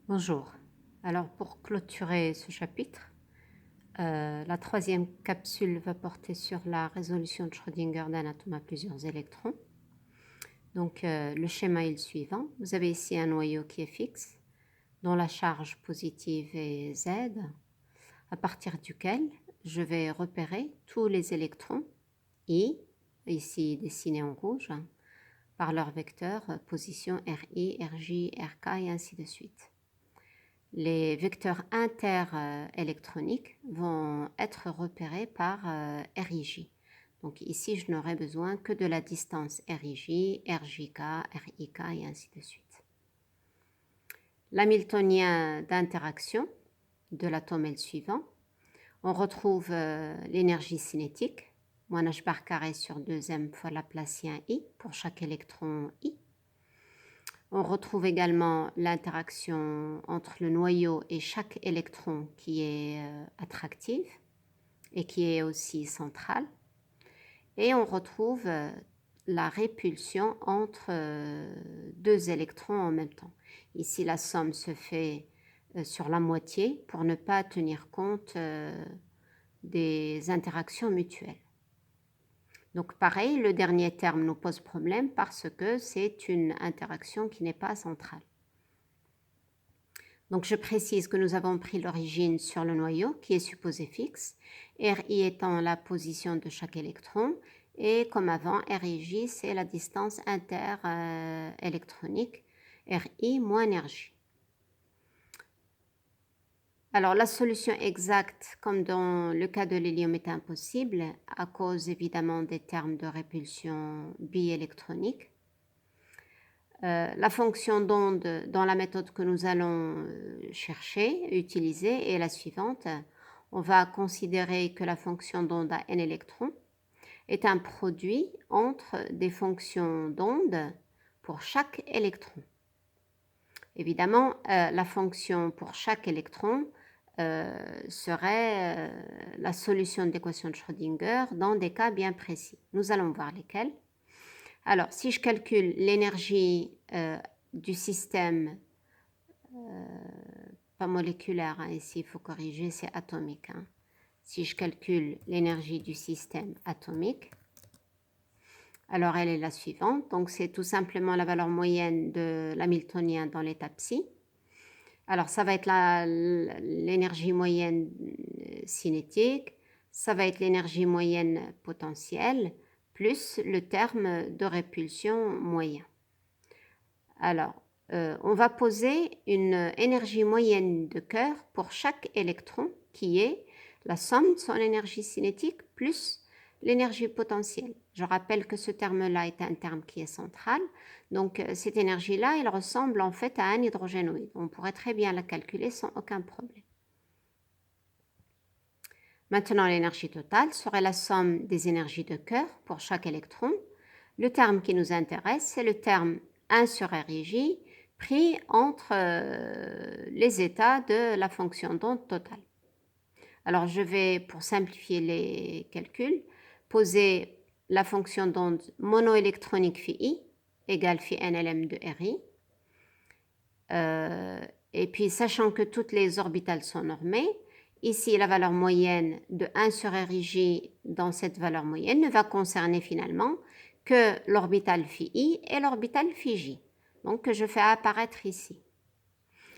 Bonjour. Alors pour clôturer ce chapitre, la troisième capsule va porter sur la résolution de Schrödinger d'un atome à plusieurs électrons. Donc le schéma est le suivant. Vous avez ici un noyau qui est fixe, dont la charge positive est Z, à partir duquel je vais repérer tous les électrons I, ici dessinés en rouge, par leur vecteur position RI, RJ, RK et ainsi de suite. Les vecteurs interélectroniques vont être repérés par RIJ. Donc ici, je n'aurai besoin que de la distance RIJ, RJK, RIK et ainsi de suite. L'hamiltonien d'interaction de l'atome est le suivant. On retrouve l'énergie cinétique, moins h bar carré sur 2m fois Laplacien I pour chaque électron I. On retrouve également l'interaction entre le noyau et chaque électron qui est attractive et qui est aussi centrale. Et on retrouve la répulsion entre deux électrons en même temps. Ici, la somme se fait sur la moitié pour ne pas tenir compte des interactions mutuelles. Donc pareil, le dernier terme nous pose problème parce que c'est une interaction qui n'est pas centrale. Donc je précise que nous avons pris l'origine sur le noyau qui est supposé fixe, RI étant la position de chaque électron, et comme avant, RIJ c'est la distance interélectronique, RI moins RJ. Alors la solution exacte, comme dans le cas de l'hélium, est impossible à cause évidemment des termes de répulsion biélectronique. La fonction d'onde dans la méthode que nous allons utiliser est la suivante. On va considérer que la fonction d'onde à n électrons est un produit entre des fonctions d'onde pour chaque électron. Évidemment, la fonction pour chaque électron serait la solution de l'équation de Schrödinger dans des cas bien précis. Nous allons voir lesquels. Alors, si je calcule l'énergie du système, pas moléculaire, ici il faut corriger, c'est atomique. Si je calcule l'énergie du système atomique, alors elle est la suivante. Donc, c'est tout simplement la valeur moyenne de l'hamiltonien dans l'état psi. Alors, ça va être l'énergie moyenne cinétique, ça va être l'énergie moyenne potentielle, plus le terme de répulsion moyen. Alors, on va poser une énergie moyenne de Kerr pour chaque électron qui est la somme de son énergie cinétique plus l'énergie potentielle. Je rappelle que ce terme-là est un terme qui est central. Donc, cette énergie-là, elle ressemble en fait à un hydrogénoïde. On pourrait très bien la calculer sans aucun problème. Maintenant, l'énergie totale serait la somme des énergies de Kerr pour chaque électron. Le terme qui nous intéresse, c'est le terme 1 sur RIJ pris entre les états de la fonction d'onde totale. Alors, je vais, pour simplifier les calculs, poser la fonction d'onde monoélectronique phi I égale phi NLM de RI. Et puis, sachant que toutes les orbitales sont normées, ici, la valeur moyenne de 1 sur RIJ dans cette valeur moyenne ne va concerner finalement que l'orbitale phi I et l'orbitale phi J. Donc, que je fais apparaître ici.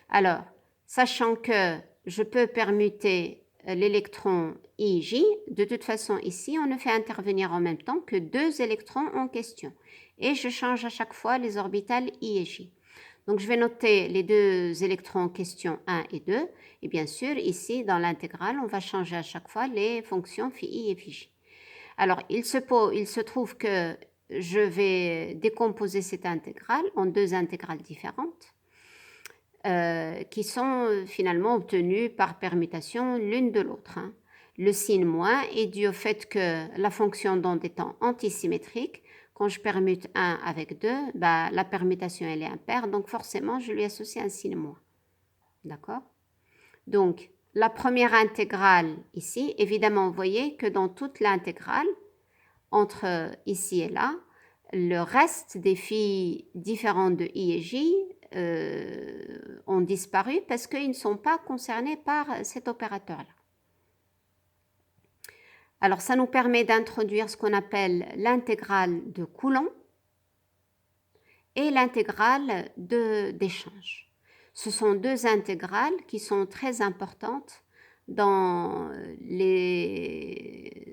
Alors, sachant que je peux permuter l'électron IJ, de toute façon, ici, on ne fait intervenir en même temps que deux électrons en question. Et je change à chaque fois les orbitales I et J. Donc, je vais noter les deux électrons en question 1 et 2. Et bien sûr, ici, dans l'intégrale, on va changer à chaque fois les fonctions phi I et phi J. Alors, il se trouve que je vais décomposer cette intégrale en deux intégrales différentes qui sont finalement obtenues par permutation l'une de l'autre. Le signe moins est dû au fait que la fonction d'onde étant antisymétrique, quand je permute 1 avec 2, la permutation elle est impaire, donc forcément je lui associe un signe moins. D'accord? Donc, la première intégrale ici, évidemment, vous voyez que dans toute l'intégrale, entre ici et là, le reste des phi différentes de I et J, on ont disparu parce qu'ils ne sont pas concernés par cet opérateur-là. Alors, ça nous permet d'introduire ce qu'on appelle l'intégrale de Coulomb et l'intégrale d'échange. Ce sont deux intégrales qui sont très importantes dans les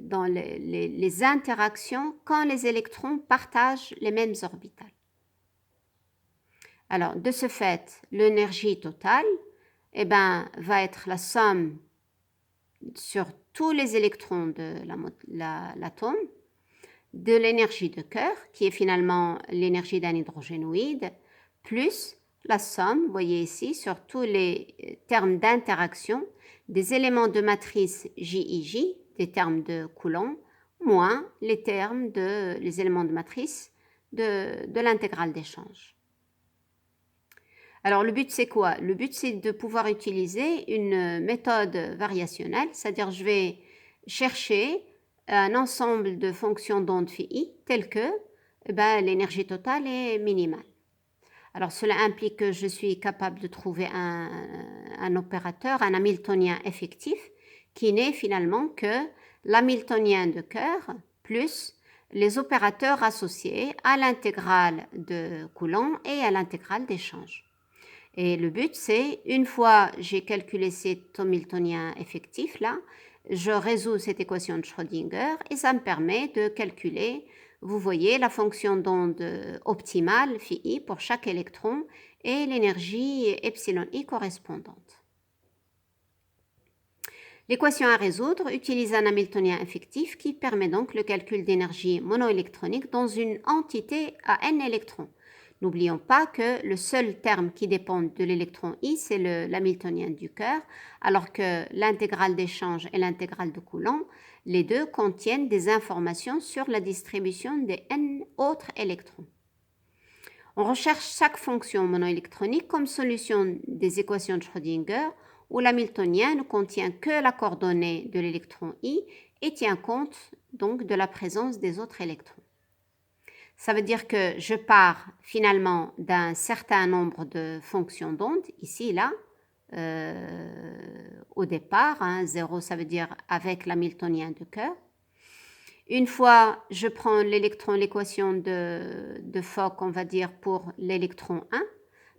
interactions quand les électrons partagent les mêmes orbitales. Alors, de ce fait, l'énergie totale va être la somme sur tous les électrons de l'atome de l'énergie de Kerr, qui est finalement l'énergie d'un hydrogénoïde, plus la somme, vous voyez ici, sur tous les termes d'interaction des éléments de matrice JIJ, des termes de Coulomb, moins les éléments de matrice de l'intégrale d'échange. Alors, le but, c'est quoi? Le but, c'est de pouvoir utiliser une méthode variationnelle, c'est-à-dire je vais chercher un ensemble de fonctions d'onde phi telles que l'énergie totale est minimale. Alors, cela implique que je suis capable de trouver un opérateur, un hamiltonien effectif, qui n'est finalement que l'hamiltonien de Kerr plus les opérateurs associés à l'intégrale de Coulomb et à l'intégrale d'échange. Et le but, c'est, une fois j'ai calculé cet hamiltonien effectif-là, je résous cette équation de Schrödinger et ça me permet de calculer, vous voyez, la fonction d'onde optimale, phi pour chaque électron et l'énergie epsilon i correspondante. L'équation à résoudre utilise un hamiltonien effectif qui permet donc le calcul d'énergie monoélectronique dans une entité à n électrons. N'oublions pas que le seul terme qui dépend de l'électron I, c'est l'hamiltonien du Kerr, alors que l'intégrale d'échange et l'intégrale de Coulomb, les deux contiennent des informations sur la distribution des n autres électrons. On recherche chaque fonction monoélectronique comme solution des équations de Schrödinger, où l'hamiltonien ne contient que la coordonnée de l'électron I et tient compte donc de la présence des autres électrons. Ça veut dire que je pars finalement d'un certain nombre de fonctions d'onde, ici, là, au départ, 0 ça veut dire avec l'hamiltonien de Kerr. Une fois, je prends l'équation de Fock, on va dire, pour l'électron 1,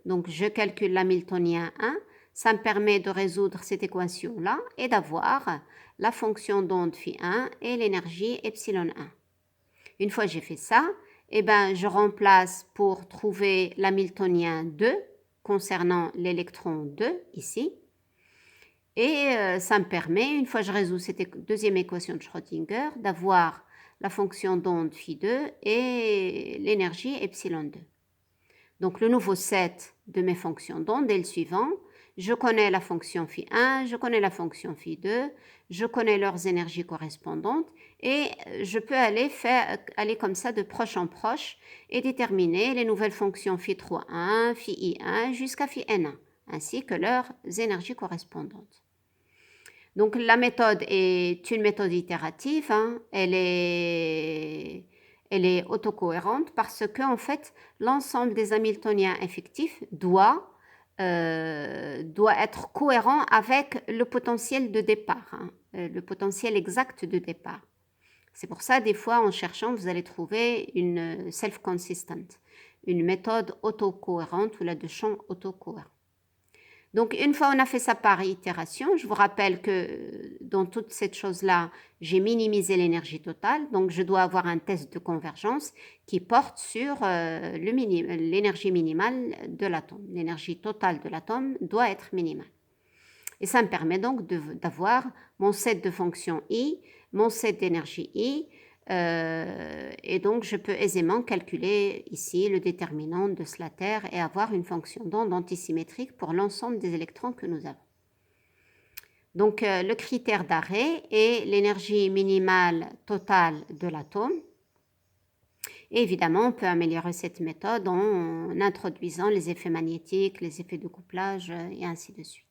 donc je calcule l'hamiltonien 1, ça me permet de résoudre cette équation-là et d'avoir la fonction d'onde phi1 et l'énergie epsilon 1. Une fois que j'ai fait ça, je remplace pour trouver l'hamiltonien 2 concernant l'électron 2 ici. Et ça me permet, une fois que je résous cette deuxième équation de Schrödinger, d'avoir la fonction d'onde phi2 et l'énergie epsilon 2. Donc le nouveau set de mes fonctions d'onde est le suivant. Je connais la fonction phi1, je connais la fonction phi2, je connais leurs énergies correspondantes et je peux aller comme ça de proche en proche et déterminer les nouvelles fonctions phi3,1, phi-i1 jusqu'à phi-n1, ainsi que leurs énergies correspondantes. Donc la méthode est une méthode itérative, elle est autocohérente parce que en fait l'ensemble des hamiltoniens effectifs doit être cohérent avec le potentiel de départ, le potentiel exact de départ. C'est pour ça, des fois, en cherchant, vous allez trouver une self-consistent, une méthode autocohérente ou de champ autocohérent. Donc, une fois on a fait ça par itération, je vous rappelle que dans toute cette chose-là, j'ai minimisé l'énergie totale, donc je dois avoir un test de convergence qui porte sur l'énergie minimale de l'atome. L'énergie totale de l'atome doit être minimale. Et ça me permet donc d'avoir mon set de fonctions I, mon set d'énergie I, et donc je peux aisément calculer ici le déterminant de Slater et avoir une fonction d'onde antisymétrique pour l'ensemble des électrons que nous avons. Donc le critère d'arrêt est l'énergie minimale totale de l'atome. Et évidemment, on peut améliorer cette méthode en introduisant les effets magnétiques, les effets de couplage et ainsi de suite.